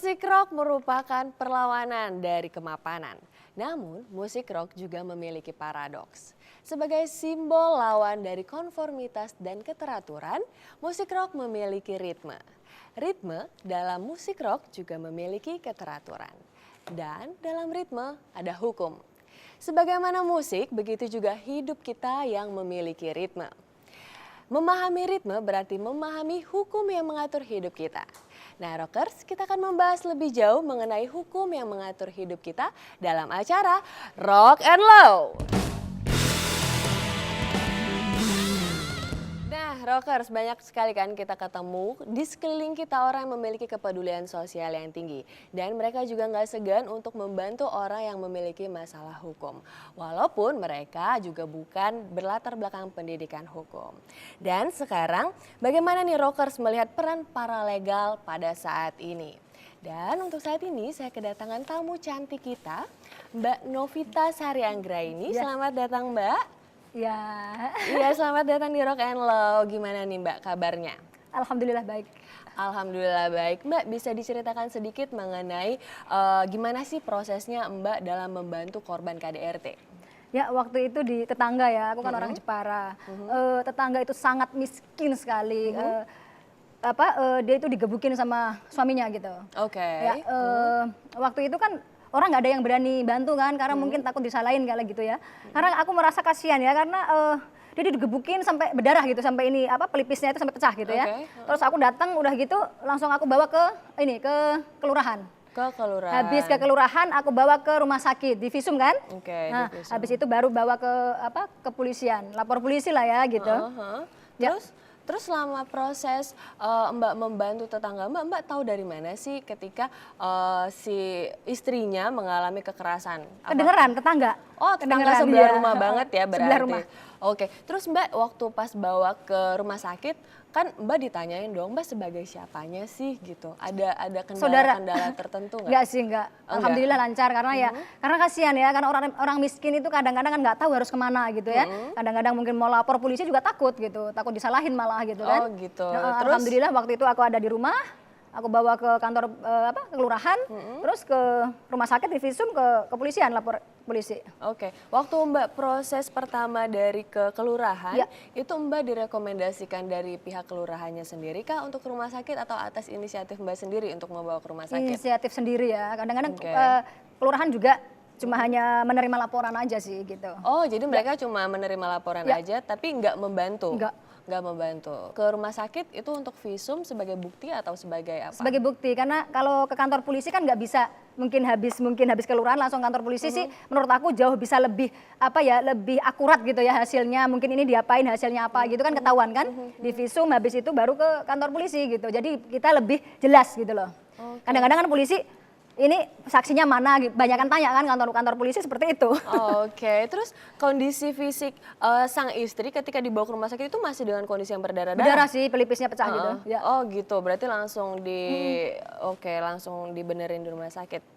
Musik rock merupakan perlawanan dari kemapanan. Namun, musik rock juga memiliki paradoks. Sebagai simbol lawan dari konformitas dan keteraturan, musik rock memiliki ritme. Ritme dalam musik rock juga memiliki keteraturan. Dan dalam ritme ada hukum. Sebagaimana musik, begitu juga hidup kita yang memiliki ritme. Memahami ritme berarti memahami hukum yang mengatur hidup kita. Nah, Rockers, kita akan membahas lebih jauh mengenai hukum yang mengatur hidup kita dalam acara Rock and Low. Nah, Rockers, banyak sekali kan kita ketemu di sekeliling kita orang yang memiliki kepedulian sosial yang tinggi. Dan mereka juga nggak segan untuk membantu orang yang memiliki masalah hukum. Walaupun mereka juga bukan berlatar belakang pendidikan hukum. Dan sekarang, bagaimana nih Rockers melihat peran paralegal pada saat ini? Dan untuk saat ini saya kedatangan tamu cantik kita, Mbak Novita Sarianggraini. Selamat datang, Mbak. Ya, Iya, selamat datang di Rock and Low. Gimana nih Mbak kabarnya? alhamdulillah baik. Alhamdulillah baik. Mbak, bisa diceritakan sedikit mengenai gimana sih prosesnya Mbak dalam membantu korban KDRT? Ya, waktu itu di tetangga ya, aku kan orang Jepara. Tetangga itu sangat miskin sekali. Dia itu digebukin sama suaminya gitu. Oke. Ya, waktu itu kan orang nggak ada yang berani bantu kan, karena mungkin takut disalahin kayak gitu ya. Karena aku merasa kasihan ya, karena dia digebukin sampai berdarah gitu, sampai ini pelipisnya itu sampai pecah gitu ya. Terus aku datang udah gitu, langsung aku bawa ke kelurahan. Ke kelurahan. Habis ke kelurahan, aku bawa ke rumah sakit di Visum kan. Oke, Nah, di Visum. habis itu baru bawa ke kepolisian, lapor polisi lah ya gitu. Ya. Terus selama proses Mbak membantu tetangga, Mbak tahu dari mana sih ketika si istrinya mengalami kekerasan? Kedengeran tetangga. Oh, tetangga Kedengeran, sebelah ya. rumah banget ya berarti. Sebelah rumah. Oke, terus Mbak waktu pas bawa ke rumah sakit, kan Mbak ditanyain dong, Mbak sebagai siapanya sih gitu? Ada kendala-kendala tertentu nggak? Enggak sih, enggak. Oh, Alhamdulillah lancar karena ya, karena kasihan ya, karena orang miskin itu kadang-kadang kan nggak tahu harus kemana gitu ya. Kadang-kadang mungkin mau lapor polisi juga takut gitu, takut disalahin malah gitu kan. Oh gitu. Nah, Terus? Alhamdulillah waktu itu aku ada di rumah, aku bawa ke kantor kelurahan, terus ke rumah sakit di Visum ke kepolisian, lapor polisi. Oke, waktu Mbak proses pertama dari ke kelurahan, Ya. itu Mbak direkomendasikan dari pihak kelurahannya sendiri kah untuk ke rumah sakit atau atas inisiatif Mbak sendiri untuk membawa ke rumah sakit? Inisiatif sendiri ya, kadang-kadang Oke. kelurahan juga cuma hanya menerima laporan aja sih gitu. Oh, jadi mereka cuma menerima laporan Ya. aja tapi nggak membantu? Nggak Membantu. Ke rumah sakit itu untuk visum sebagai bukti atau sebagai apa? sebagai bukti, karena kalau ke kantor polisi kan nggak bisa mungkin habis kelurahan langsung kantor polisi sih, menurut aku jauh bisa lebih lebih akurat gitu ya hasilnya, mungkin ini diapain hasilnya apa gitu kan ketahuan kan, di visum habis itu baru ke kantor polisi gitu, jadi kita lebih jelas gitu loh. Kadang-kadang kan polisi ini saksinya mana, banyak kan tanya kan kantor polisi seperti itu. Oke, terus kondisi fisik sang istri ketika dibawa ke rumah sakit itu masih dengan kondisi yang berdarah-darah? Berdarah sih, pelipisnya pecah gitu. Ya. Oh gitu, berarti langsung langsung dibenerin di rumah sakit.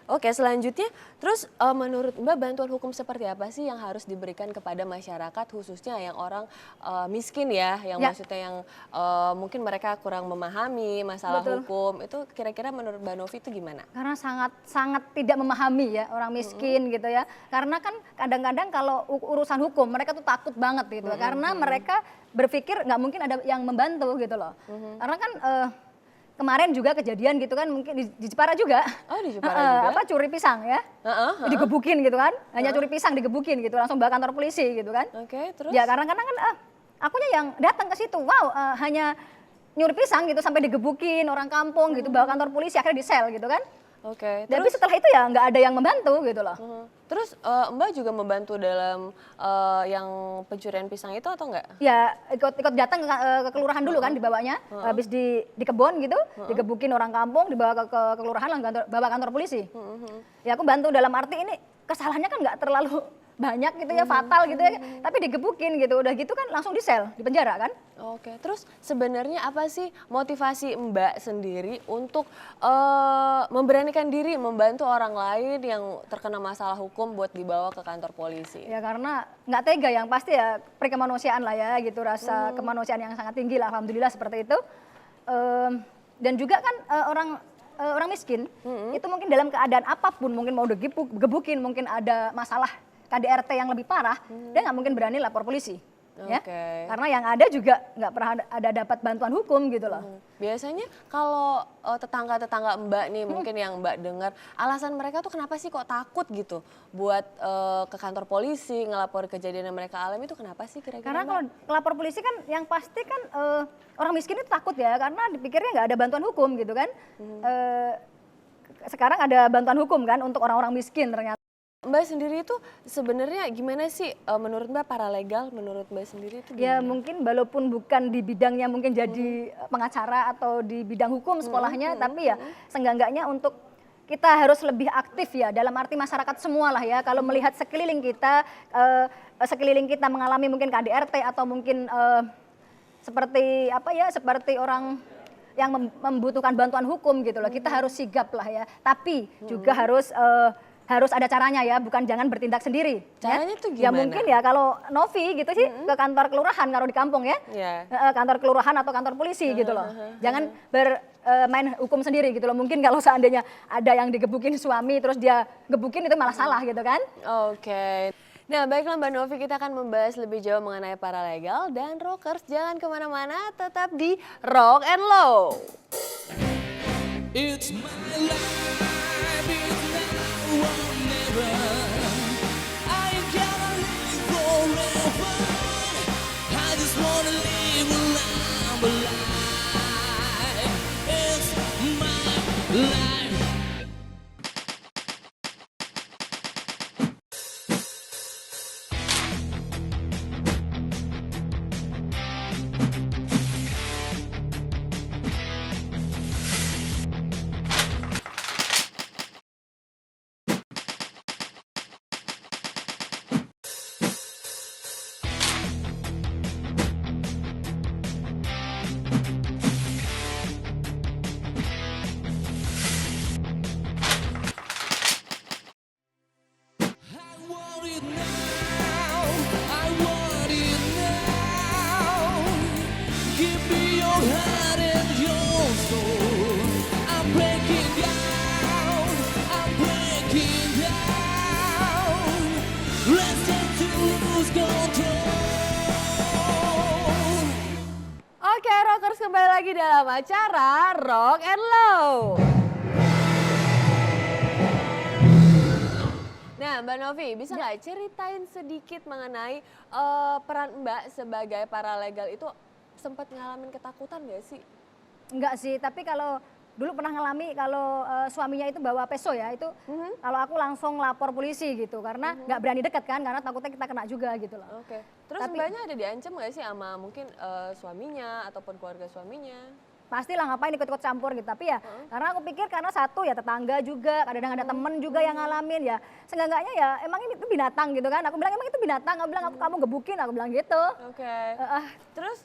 Oke, selanjutnya, terus menurut Mbak bantuan hukum seperti apa sih yang harus diberikan kepada masyarakat khususnya yang orang miskin ya, yang maksudnya yang mungkin mereka kurang memahami masalah hukum, itu kira-kira menurut Mbak Novi itu gimana? Karena sangat tidak memahami ya orang miskin gitu ya. Karena kan kadang-kadang kalau urusan hukum mereka tuh takut banget gitu. Karena mereka berpikir nggak mungkin ada yang membantu gitu loh. Karena kan kemarin juga kejadian gitu kan mungkin di Jepara juga. Oh, di Jepara juga? Curi pisang ya. Digebukin gitu kan. Hanya curi pisang digebukin gitu, langsung bawa kantor polisi gitu kan. Oke, terus? Ya karena kan akunya yang datang ke situ. Wow, hanya nyuri pisang gitu sampai digebukin orang kampung gitu, bawa kantor polisi akhirnya di sel gitu kan. Oke, Tapi setelah itu ya nggak ada yang membantu gitu loh. Terus Mbak juga membantu dalam yang pencurian pisang itu atau enggak? Ya ikut datang ke kelurahan dulu kan dibawanya, habis di kebun gitu, digebukin orang kampung, dibawa ke kelurahan, bawa kantor polisi. Ya aku bantu dalam arti ini kesalahannya kan nggak terlalu banyak gitu ya, fatal gitu ya, tapi digebukin gitu, udah gitu kan langsung di sel, di penjara kan. Oke, terus sebenarnya apa sih motivasi Mbak sendiri untuk memberanikan diri membantu orang lain yang terkena masalah hukum buat dibawa ke kantor polisi? Ya karena nggak tega, yang pasti ya perkemanusiaan lah ya gitu, rasa kemanusiaan yang sangat tinggi lah, alhamdulillah seperti itu. Dan juga kan orang orang miskin itu mungkin dalam keadaan apapun, mungkin mau digebukin, mungkin ada masalah KDRT yang lebih parah, dia nggak mungkin berani lapor polisi. Ya, karena yang ada juga nggak pernah ada dapat bantuan hukum gitu loh. Biasanya kalau tetangga-tetangga Mbak nih mungkin yang Mbak dengar, alasan mereka tuh kenapa sih kok takut gitu buat ke kantor polisi ngelapor kejadian yang mereka alami itu kenapa sih kira-kira? Karena kalau lapor polisi kan yang pasti kan orang miskin itu takut ya, karena dipikirnya nggak ada bantuan hukum gitu kan. Sekarang ada bantuan hukum kan untuk orang-orang miskin ternyata. Mbak sendiri itu sebenarnya gimana sih menurut Mbak paralegal, menurut Mbak sendiri itu Ya gimana? mungkin walaupun bukan di bidangnya mungkin jadi pengacara atau di bidang hukum sekolahnya, tapi ya seenggak-enggaknya untuk kita harus lebih aktif ya, dalam arti masyarakat semua lah ya, kalau melihat sekeliling kita mengalami mungkin KDRT atau mungkin seperti apa ya, seperti orang yang membutuhkan bantuan hukum gitu loh, kita harus sigap lah ya, tapi juga harus ada caranya ya, bukan jangan bertindak sendiri. Caranya ya. tuh Ya gimana? mungkin ya kalau Novi gitu sih ke kantor kelurahan kalau di kampung ya, kantor kelurahan atau kantor polisi gitu loh. Jangan bermain hukum sendiri gitu loh. Mungkin kalau seandainya ada yang digebukin suami terus dia gebukin itu malah salah gitu kan. Oke. Nah baiklah Mbak Novi, kita akan membahas lebih jauh mengenai paralegal dan rockers. Jangan kemana-mana, tetap di Rock and Low. It's my life, it's now or never. I ain't gonna live forever. I just wanna live a life. It's my life. I want it now. I want it now. Give me your heart and your soul. I'm breaking down. I'm breaking down. Let's get to lose control. Oke rockers, kembali lagi dalam acara Rock and Low. Nah Mbak Novi, bisa nggak ceritain sedikit mengenai peran Mbak sebagai paralegal itu sempat ngalamin ketakutan nggak sih? Enggak sih, tapi kalau dulu pernah ngalami kalau suaminya itu bawa peso ya, itu kalau aku langsung lapor polisi gitu, karena nggak berani deket kan, karena takutnya kita kena juga gitu loh. Oke. Terus Tapi- Mbaknya ada diancam nggak sih sama mungkin suaminya ataupun keluarga suaminya? Pastilah ngapain ikut-ikut campur gitu, tapi ya karena aku pikir karena satu ya tetangga juga, kadang ada temen juga yang ngalamin ya, seenggaknya ya emang ini itu binatang gitu kan, aku bilang emang itu binatang, aku bilang kamu gebukin, aku bilang gitu. Oke. Terus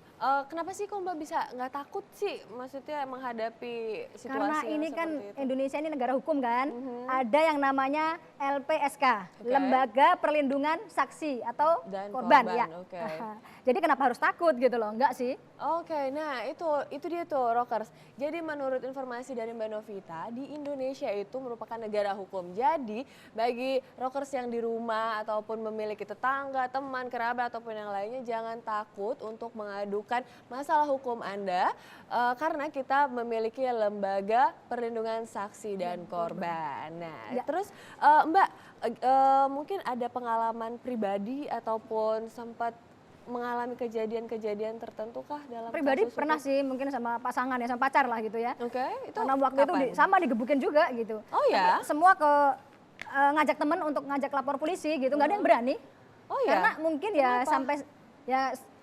kenapa sih kok Mbak bisa nggak takut sih, maksudnya menghadapi situasi Karena yang ini kan seperti itu? Indonesia ini negara hukum kan, ada yang namanya LPSK, Oke. Lembaga Perlindungan Saksi atau Dan Korban korban, ya. oke. Jadi kenapa harus takut gitu loh, enggak sih? Oke, nah itu dia tuh rockers. Jadi menurut informasi dari Mbak Novita, di Indonesia itu merupakan negara hukum. Jadi bagi rockers yang di rumah ataupun memiliki tetangga, teman, kerabat ataupun yang lainnya, jangan takut untuk mengadukan masalah hukum Anda karena kita memiliki lembaga perlindungan saksi dan korban. Nah, Ya. terus Mbak mungkin ada pengalaman pribadi ataupun sempat mengalami kejadian-kejadian tertentu kah dalam Pribadi kasus pernah hukum? sih, mungkin sama pasangan ya, sama pacar lah gitu ya. Oke, itu Karena waktu itu kapan? sama digebukin juga gitu. Oh ya? Tapi semua ngajak temen untuk ngajak lapor polisi gitu, nggak ada yang berani. Oh ya? Karena mungkin ya Kenapa? sampai ya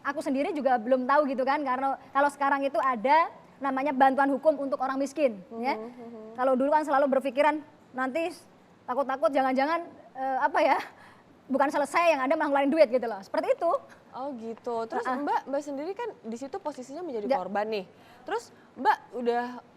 aku sendiri juga belum tahu gitu kan, karena kalau sekarang itu ada namanya bantuan hukum untuk orang miskin ya. Kalau dulu kan selalu berpikiran nanti takut-takut jangan-jangan apa ya, bukan selesai yang ada malah ngeluarin duit gitu loh. Seperti itu. Oh gitu. Terus Mbak sendiri kan di situ posisinya menjadi Ya. korban nih. Terus Mbak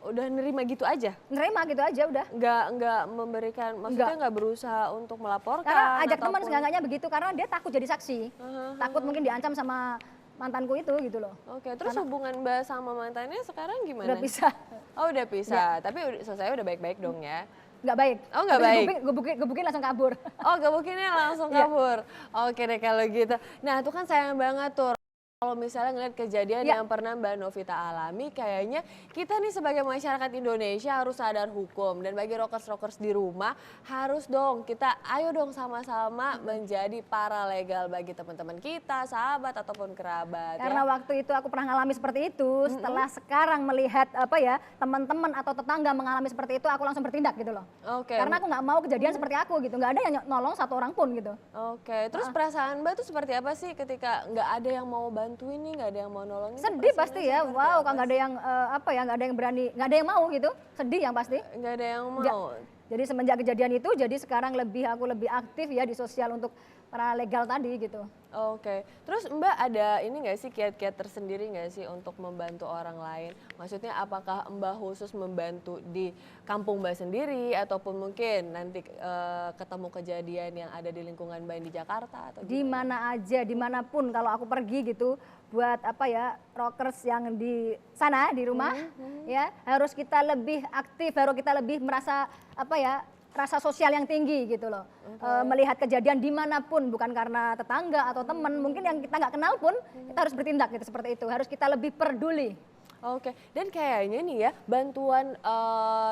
udah nerima gitu aja? Nerima gitu aja udah. Nggak memberikan, maksudnya nggak berusaha untuk melaporkan? Karena ajak teman ataupun- seenggaknya begitu, karena dia takut jadi saksi. Aha, Takut mungkin diancam sama mantanku itu gitu loh. Oke, terus hubungan Mbak sama mantannya sekarang gimana? Udah bisa. Oh udah pisah, tapi selesai udah baik-baik dong ya? Nggak baik. Oh nggak Habis baik? gebukin langsung kabur. Oh gebukinnya langsung Iya. kabur. Oke deh kalau gitu. Nah itu kan sayang banget tuh. Kalau misalnya ngeliat kejadian Ya. yang pernah Mbak Novita alami, kayaknya kita nih sebagai masyarakat Indonesia harus sadar hukum. Dan bagi rockers-rockers di rumah, harus dong kita ayo dong sama-sama menjadi paralegal bagi teman-teman kita, sahabat ataupun kerabat. Karena ya. waktu itu aku pernah ngalami seperti itu, setelah sekarang melihat apa ya teman-teman atau tetangga mengalami seperti itu, aku langsung bertindak gitu loh. Oke. Karena aku nggak mau kejadian seperti aku gitu, nggak ada yang nolong satu orang pun gitu. Oke, terus perasaan Mbak tuh seperti apa sih ketika nggak ada yang mau bantuin nih, nggak ada yang mau nolongin? tuh Sedih perasaannya pasti ya, seperti wow, apa kan nggak ada yang apa ya, nggak ada yang berani, nggak ada yang mau gitu, sedih yang pasti. sih? Nggak ada yang Ja- mau. Jadi semenjak kejadian itu, jadi sekarang aku lebih aktif ya di sosial untuk para legal tadi gitu. Oke, terus Mbak ada ini nggak sih kiat-kiat tersendiri nggak sih untuk membantu orang lain? Maksudnya apakah Mbak khusus membantu di kampung Mbak sendiri ataupun mungkin nanti ketemu kejadian yang ada di lingkungan Mbak di Jakarta atau Di gimana? mana aja, dimanapun kalau aku pergi gitu, buat apa ya rockers yang di sana di rumah, ya harus kita lebih aktif, harus kita lebih merasa apa ya rasa sosial yang tinggi gitu loh. Melihat kejadian dimanapun, bukan karena tetangga atau teman, mungkin yang kita nggak kenal pun kita harus bertindak gitu seperti itu. Harus kita lebih peduli. Oke, dan kayaknya nih ya bantuan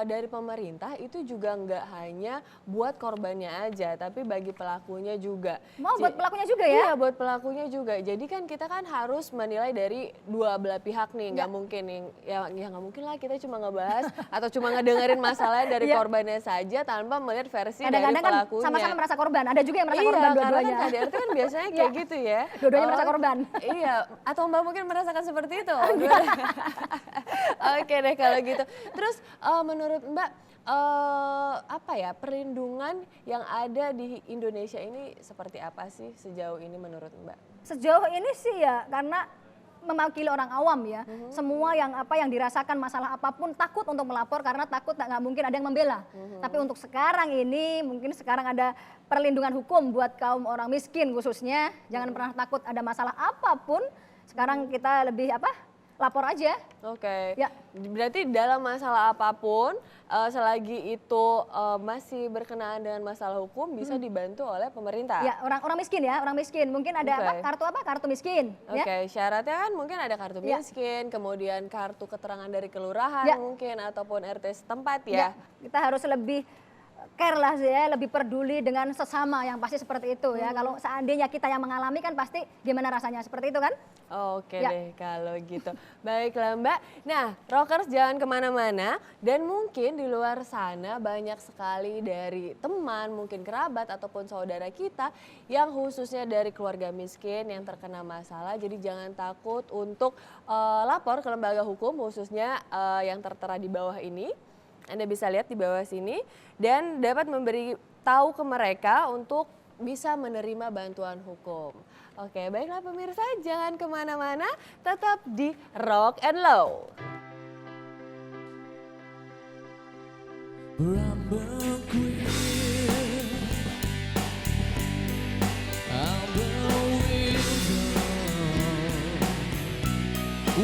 dari pemerintah itu juga nggak hanya buat korbannya aja, tapi bagi pelakunya juga. Mau buat pelakunya juga ya? Iya, buat pelakunya juga. Jadi kan kita kan harus menilai dari dua belah pihak nih, nggak mungkin yang ya nggak mungkin lah kita cuma ngebahas atau cuma ngedengerin masalah dari Iya. korbannya saja tanpa melihat versi dari Kadang-kadang kan pelakunya. sama-sama merasa korban. Ada juga yang merasa Iya, korban karena dua-duanya. kan KDRT kan biasanya kayak Iya. gitu ya. Dua-duanya merasa korban. Iya, atau Mbak mungkin merasakan seperti itu. Oke deh kalau gitu. Terus menurut Mbak apa ya perlindungan yang ada di Indonesia ini seperti apa sih sejauh ini menurut Mbak? Sejauh ini sih ya karena mewakili orang awam ya, semua yang apa yang dirasakan masalah apapun takut untuk melapor karena takut nggak mungkin ada yang membela. Tapi untuk sekarang ini mungkin sekarang ada perlindungan hukum buat kaum orang miskin khususnya. Jangan pernah takut ada masalah apapun. Sekarang kita lebih apa? Lapor aja. Oke. Ya. Berarti dalam masalah apapun selagi itu masih berkenaan dengan masalah hukum bisa dibantu oleh pemerintah. Ya orang miskin ya, orang miskin. Mungkin ada Oke. apa? Kartu miskin. Ya. Oke, syaratnya kan mungkin ada kartu Ya. miskin, kemudian kartu keterangan dari kelurahan Ya. mungkin ataupun RT setempat Ya, ya. kita harus lebih care lah ya, lebih peduli dengan sesama yang pasti seperti itu ya. Kalau seandainya kita yang mengalami kan pasti gimana rasanya seperti itu kan? Oke Ya. deh kalau gitu. Baiklah Mbak. Nah, rockers jangan kemana-mana dan mungkin di luar sana banyak sekali dari teman, mungkin kerabat ataupun saudara kita yang khususnya dari keluarga miskin yang terkena masalah. Jadi jangan takut untuk lapor ke lembaga hukum khususnya yang tertera di bawah ini. Anda bisa lihat di bawah sini dan dapat memberi tahu ke mereka untuk bisa menerima bantuan hukum. Oke, baiklah pemirsa, jangan kemana-mana, tetap di Rock and Low. Rumble queen, I'm the winner.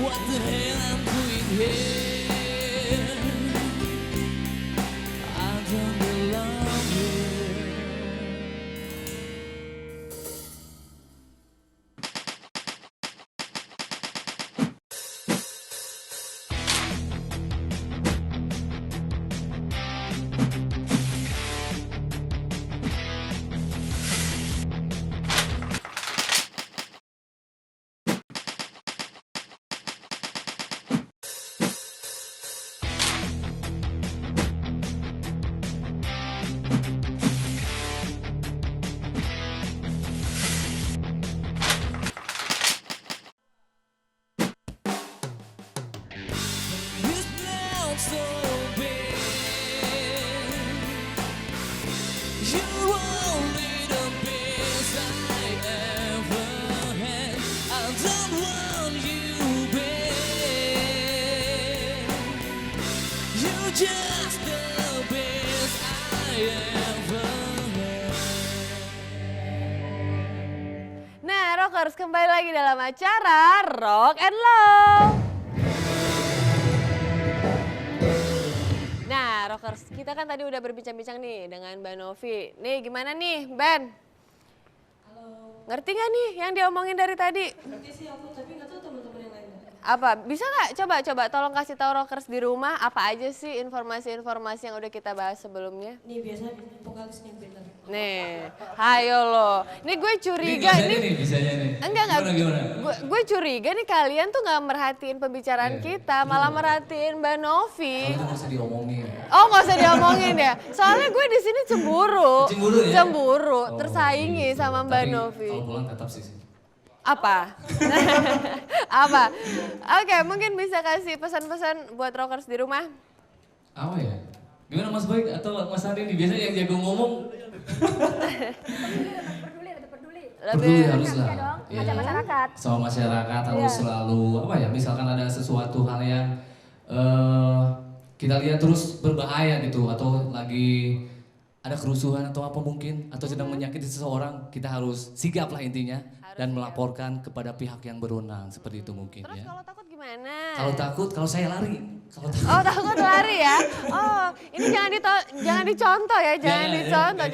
What the hell I'm doing here? I don't belong here. This cloud so big, you're only the best I ever had. I don't want you back. You're just the best I ever had. Nah, rockers kembali lagi dalam acara Rock and Low. kita kan tadi udah berbincang-bincang nih dengan Mbak Novi. Nih gimana nih, Ben? Halo. Ngerti nggak nih yang diomongin dari tadi? Ngerti sih aku, tapi nggak tahu teman-teman yang lain. Apa? Bisa nggak? Coba tolong kasih tahu rockers di rumah apa aja sih informasi-informasi yang udah kita bahas sebelumnya? Nih biasa vokalis nih bener. Nih, hayo lo. Nih gue curiga Bisanya nih. Enggak. Gimana? Gue curiga nih kalian tuh nggak merhatiin pembicaraan kita, malah merhatiin Mbak Novi. Kalau itu nggak usah diomongin. Oh nggak usah diomongin ya. Soalnya gue di sini cemburu. Cemburu ya? Cemburu, Oh, tersaingi gitu. sama Mbak Tapi Novi. kalau pulang tetap sih. Apa? Apa? Oke, mungkin bisa kasih pesan-pesan buat rockers di rumah. Apa ya? Gimana Mas Boy atau Mas Andi nih? Biasanya yang jago ngomong. Peduli harus lah. dong, Iya. ngajak masyarakat. Sama masyarakat harus Iya. selalu apa ya? Misalkan ada sesuatu hal yang kita lihat terus berbahaya gitu atau lagi ada kerusuhan atau apa mungkin atau sedang menyakiti seseorang, kita harus sigap lah intinya dan melaporkan kepada pihak yang berwenang seperti itu mungkin Terus ya. kalau takut gimana? Kalau takut, kalau saya lari. Kalau takut. Oh takut lari ya? Oh ini jangan dicontoh ya, jangan dicontoh.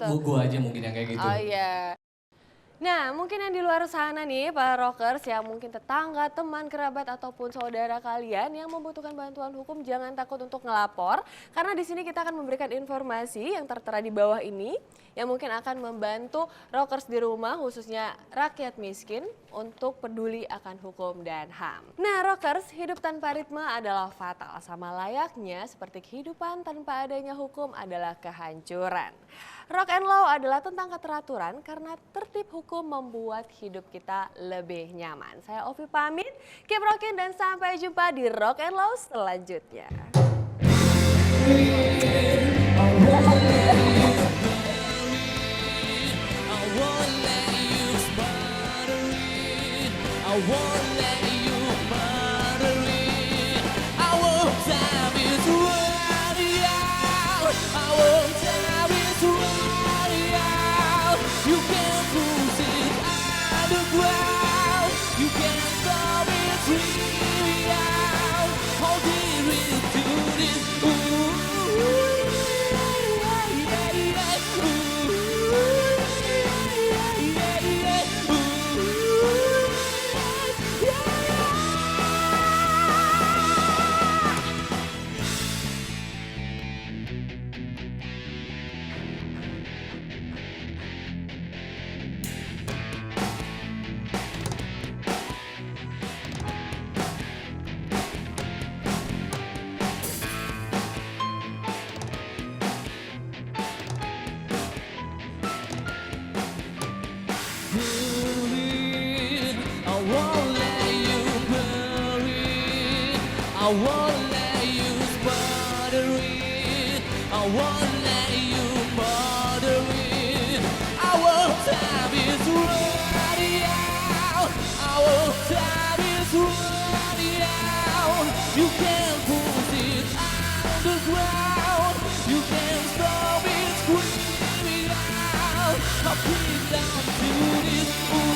Cuma gua aja mungkin yang kayak gitu. Oh iya. Nah mungkin yang di luar sana nih para rockers yang mungkin tetangga, teman, kerabat ataupun saudara kalian yang membutuhkan bantuan hukum jangan takut untuk ngelapor. Karena di sini kita akan memberikan informasi yang tertera di bawah ini yang mungkin akan membantu rockers di rumah khususnya rakyat miskin untuk peduli akan hukum dan HAM. Nah rockers, hidup tanpa ritme adalah fatal sama layaknya seperti kehidupan tanpa adanya hukum adalah kehancuran. Rock and Law adalah tentang keteraturan karena tertib hukum membuat hidup kita lebih nyaman. Saya Ovi pamit, keep rocking dan sampai jumpa di Rock and Law selanjutnya. I won't let you bother it. I won't time it running out. I won't time it running out. You can push it underground. You can stop it screaming out. Hold it to this. Ooh, yeah, yeah, yeah. Ooh, yeah, yeah, yeah. Ooh. I won't let you bury it. I won't let you smother it. I won't let you murder it. I won't have it running out. I won't have it running out. You can push it underground. You can stop it screaming out. I'll put it down to this. Ooh.